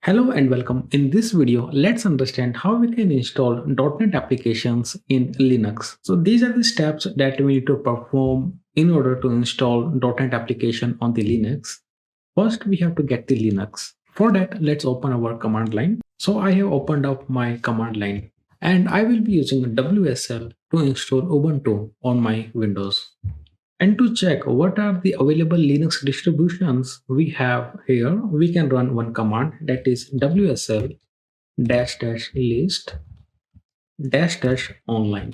Hello and welcome. In this video, let's understand how we can install .NET applications in Linux. So these are the steps that we need to perform in order to install .NET application on the Linux. First, we have to get the Linux. For that, let's open our command line. So I have opened up my command line and I will be using WSL to install Ubuntu on my Windows. And to check what are the available Linux distributions we have here, we can run one command, that is WSL list online.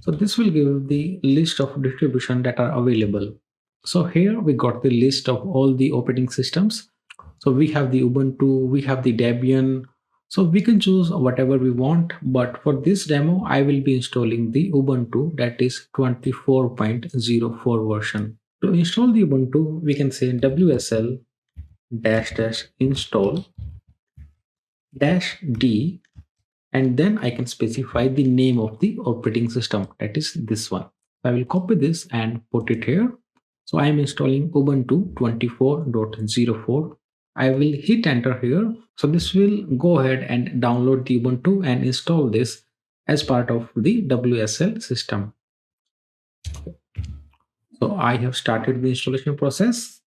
So this will give the list of distribution that are available. So here we got the list of all the operating systems. So we have the Ubuntu, we have the Debian. So we can choose whatever we want, but for this demo, I will be installing the Ubuntu, that is 24.04 version. To install the Ubuntu, we can say WSL install -d, and then I can specify the name of the operating system, that is this one. I will copy this and put it here. So I am installing Ubuntu 24.04. I will hit enter here. So this will go ahead and download the Ubuntu and install this as part of the WSL system. So I have started the installation process.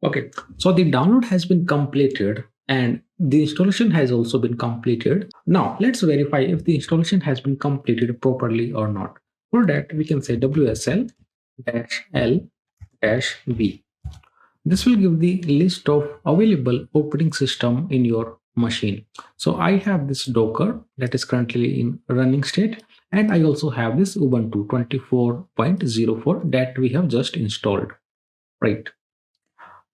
Okay, so the download has been completed and the installation has also been completed. Now let's verify if the installation has been completed properly or not. For that, we can say WSL-L-V. This will give the list of available operating system in your machine. So I have this Docker that is currently in running state, and I also have this Ubuntu 24.04 that we have just installed. Right.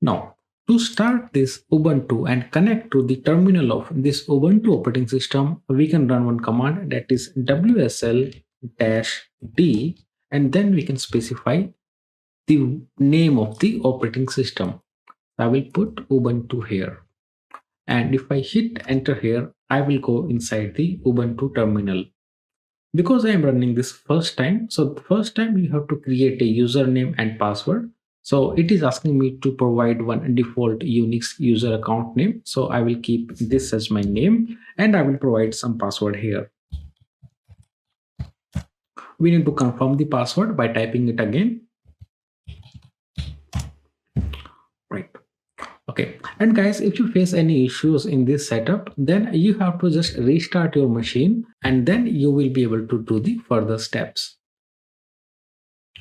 Now, to start this Ubuntu and connect to the terminal of this Ubuntu operating system, we can run one command, that is WSL-D, and then we can specify the name of the operating system. I will put Ubuntu here. And if I hit enter here, I will go inside the Ubuntu terminal. Because I am running this first time, so the first time you have to create a username and password. So it is asking me to provide one default Unix user account name. So I will keep this as my name and I will provide some password here. We need to confirm the password by typing it again. Right. Okay. And guys, if you face any issues in this setup, then you have to just restart your machine and then you will be able to do the further steps.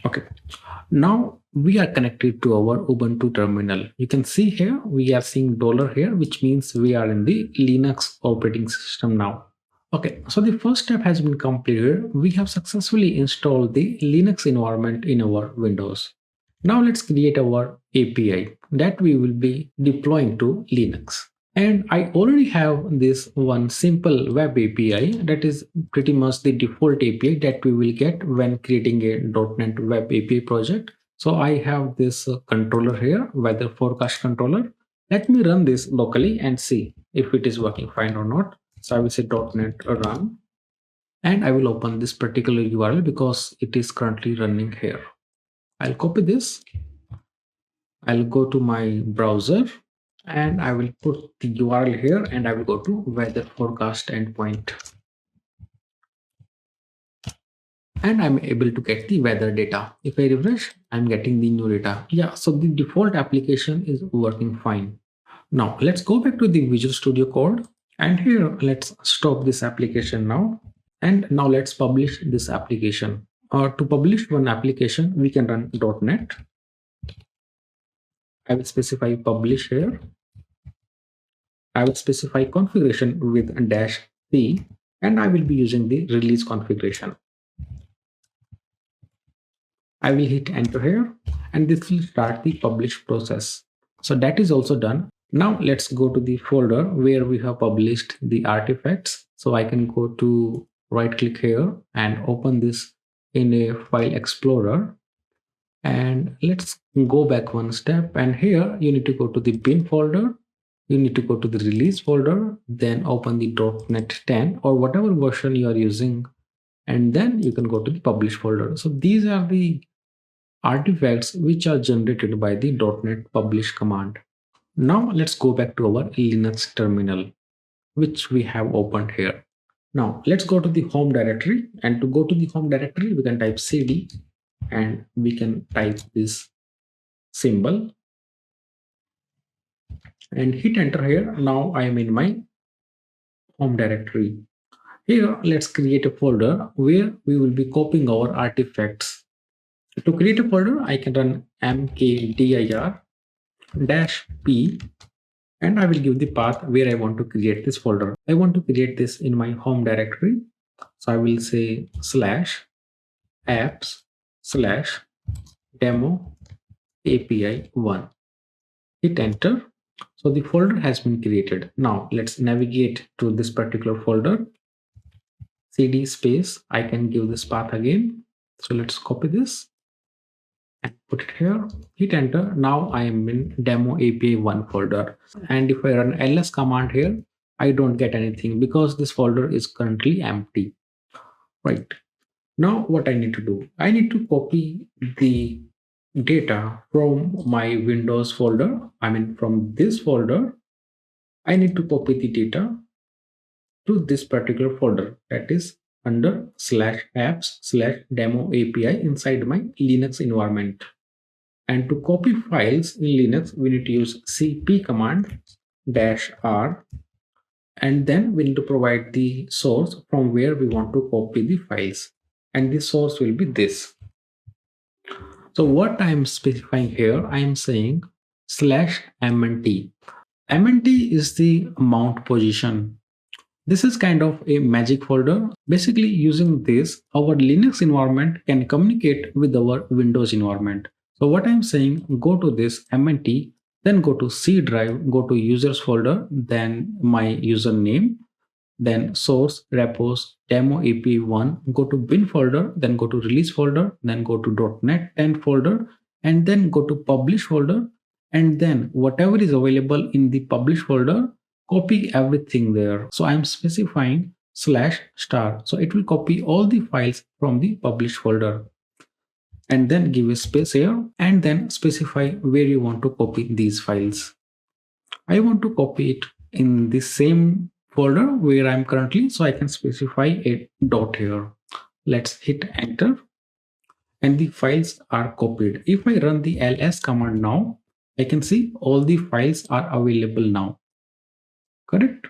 Okay. Now we are connected to our Ubuntu terminal. You can see here, we are seeing $ here, which means we are in the Linux operating system now. Okay, so the first step has been completed. We have successfully installed the Linux environment in our Windows. Now let's create our API that we will be deploying to Linux. And I already have this one simple web API that is pretty much the default API that we will get when creating a .NET web API project. So I have this controller here, weather forecast controller. Let me run this locally and see if it is working fine or not. So I will say .NET run and I will open this particular URL because it is currently running here. I'll copy this. I'll go to my browser and I will put the URL here and I will go to weather forecast endpoint. And I'm able to get the weather data. If I refresh, I'm getting the new data. Yeah, so the default application is working fine. Now let's go back to the Visual Studio Code and here let's stop this application now. And now let's publish this application. To publish one application, we can run .NET. I will specify publish here. I will specify configuration with -c and I will be using the release configuration. I will hit enter here and this will start the publish process. So that is also done. Now let's go to the folder where we have published the artifacts. So I can go to right click here and open this in a file explorer. And let's go back one step and here you need to go to the bin folder. You need to go to the release folder, then open the .NET 10 or whatever version you are using. And then you can go to the publish folder. So these are the artifacts which are generated by the .NET publish command. Now let's go back to our Linux terminal, which we have opened here. Now let's go to the home directory, and to go to the home directory we can type cd and we can type this symbol and hit enter here. Now I am in my home directory. Here let's create a folder where we will be copying our artifacts. To create a folder I can run mkdir -p and I will give the path where I want to create this folder. I want to create this in my home directory. So I will say /apps/demo API1. Hit enter. So the folder has been created. Now let's navigate to this particular folder. cd space, I can give this path again. So let's copy this and put it here. Hit enter. Now I am in demo API1 folder. And if I run ls command here, I don't get anything because this folder is currently empty. Right. Now what I need to do, I need to copy the data from my Windows folder. I mean from this folder, I need to copy the data to this particular folder, that is under /apps/demo API inside my Linux environment. And to copy files in Linux, we need to use cp command -r, and then we need to provide the source from where we want to copy the files, and the source will be this. So what I am specifying here, I am saying /mnt. mnt is the mount position. This is kind of a magic folder. Basically, using this, our Linux environment can communicate with our Windows environment. So what I'm saying, go to this mnt, then go to C drive, go to users folder, then my username, then source, repos, demo API1, go to bin folder, then go to release folder, then go to .NET 10 folder, and then go to publish folder, and then whatever is available in the publish folder, copy everything there. So I'm specifying /*. So it will copy all the files from the publish folder. And then give a space here and then specify where you want to copy these files. I want to copy it in the same folder where I'm currently, so I can specify a dot here. Let's hit enter and the files are copied. If I run the ls command now, I can see all the files are available now. Correct?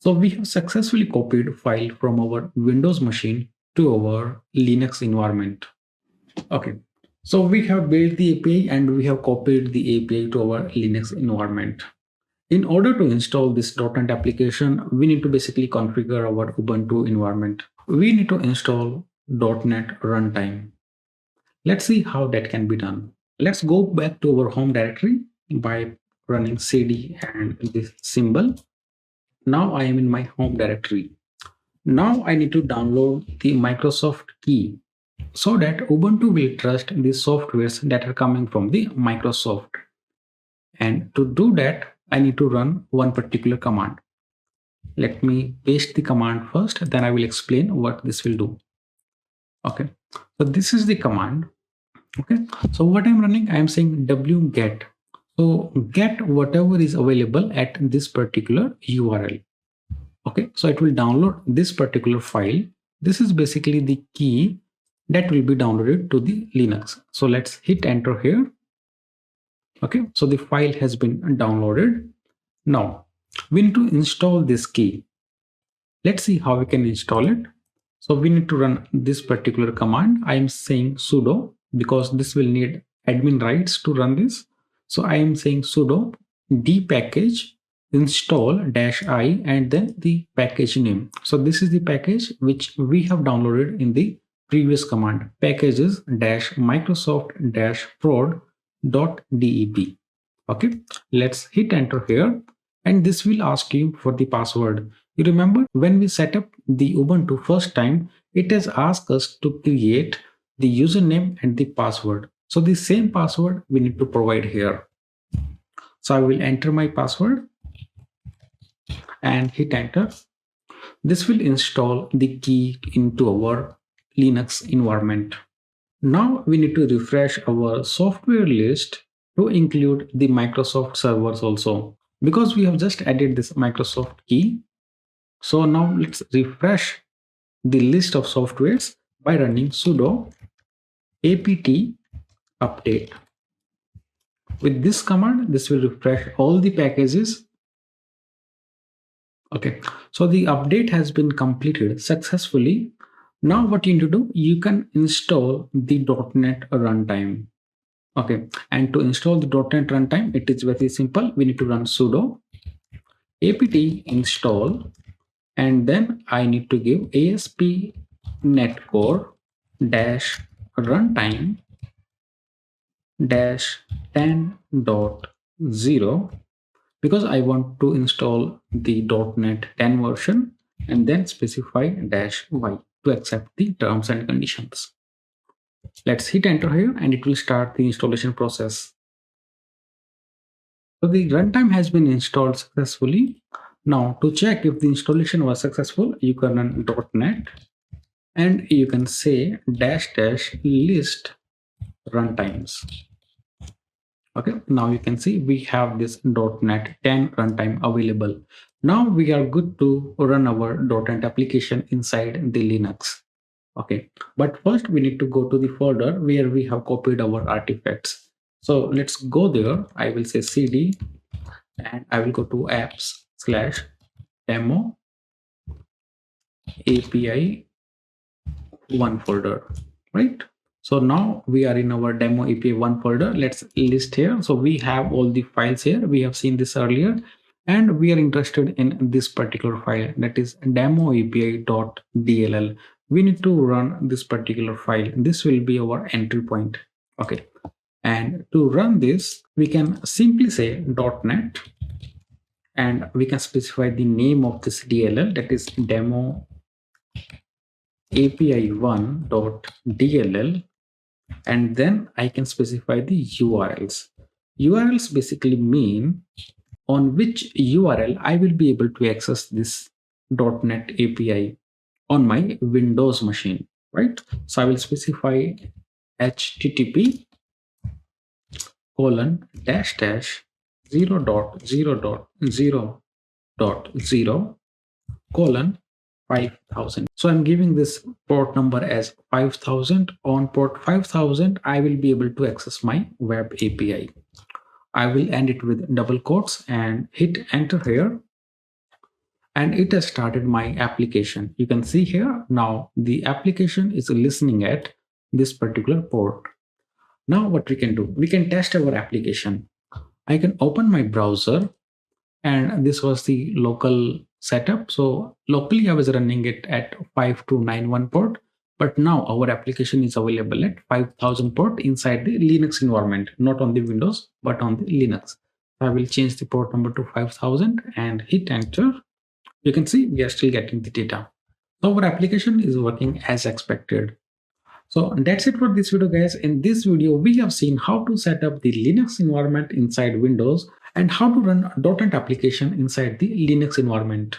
So we have successfully copied file from our Windows machine to our Linux environment. Okay, so we have built the API and we have copied the API to our Linux environment. In order to install this .NET application, we need to basically configure our Ubuntu environment. We need to install .NET Runtime. Let's see how that can be done. Let's go back to our home directory by running cd and this symbol. Now I am in my home directory. Now I need to download the Microsoft key so that Ubuntu will trust the softwares that are coming from the Microsoft. And to do that, I need to run one particular command. Let me paste the command first, then I will explain what this will do. Okay, so this is the command. Okay, so what I'm running, I'm saying wget. So get whatever is available at this particular URL. Okay, so it will download this particular file. This is basically the key that will be downloaded to the Linux. So let's hit enter here. Okay, so the file has been downloaded. Now we need to install this key. Let's see how we can install it. So we need to run this particular command. I am saying sudo because this will need admin rights to run this. So I am saying sudo dpackage install -i and then the package name. So this is the package which we have downloaded in the previous command, packages -microsoft-prod.deb. Okay, let's hit enter here and this will ask you for the password. You remember when we set up the Ubuntu first time, it has asked us to create the username and the password. So the same password we need to provide here. So I will enter my password and hit enter. This will install the key into our Linux environment. Now we need to refresh our software list to include the Microsoft servers also, because we have just added this Microsoft key. So now let's refresh the list of softwares by running sudo apt update. With this command, this will refresh all the packages. Okay, so the update has been completed successfully. Now what you need to do, you can install the .NET runtime. Okay, and to install the .NET runtime, it is very simple. We need to run sudo apt install, and then I need to give asp netcore dash runtime dash 10.0, because I want to install the .NET 10 version, and then specify dash y to accept the terms and conditions. Let's hit enter here and it will start the installation process. So the runtime has been installed successfully. Now to check if the installation was successful, you can run .NET and you can say dash dash list runtimes. Okay, now you can see we have this .NET 10 runtime available. Now we are good to run our .NET application inside the Linux. Okay, but first we need to go to the folder where we have copied our artifacts. So let's go there. I will say cd and I will go to apps/demo API 1 folder, right? So now we are in our demo API 1 folder. Let's list here. So we have all the files here. We have seen this earlier, and we are interested in this particular file, that is demo api.dll. We need to run this particular file. This will be our entry point. Okay, and to run this, we can simply say .NET, and we can specify the name of this DLL, that is demo api1.dll, and then I can specify the URLs. URLs basically mean on which URL I will be able to access this .NET API on my Windows machine, right? So I will specify http :/0.0.0.0:5000. So I'm giving this port number as 5000. On port 5000, I will be able to access my web API. I will end it with double quotes and hit enter here. And it has started my application. You can see here now the application is listening at this particular port. Now what we can do, we can test our application. I can open my browser, and this was the local setup. So locally I was running it at 5291 port, but now our application is available at 5000 port inside the Linux environment, not on the Windows, but on the Linux. I will change the port number to 5000 and hit enter. You can see we are still getting the data. So our application is working as expected. So that's it for this video, guys. In this video, we have seen how to set up the Linux environment inside Windows and how to run .NET application inside the Linux environment.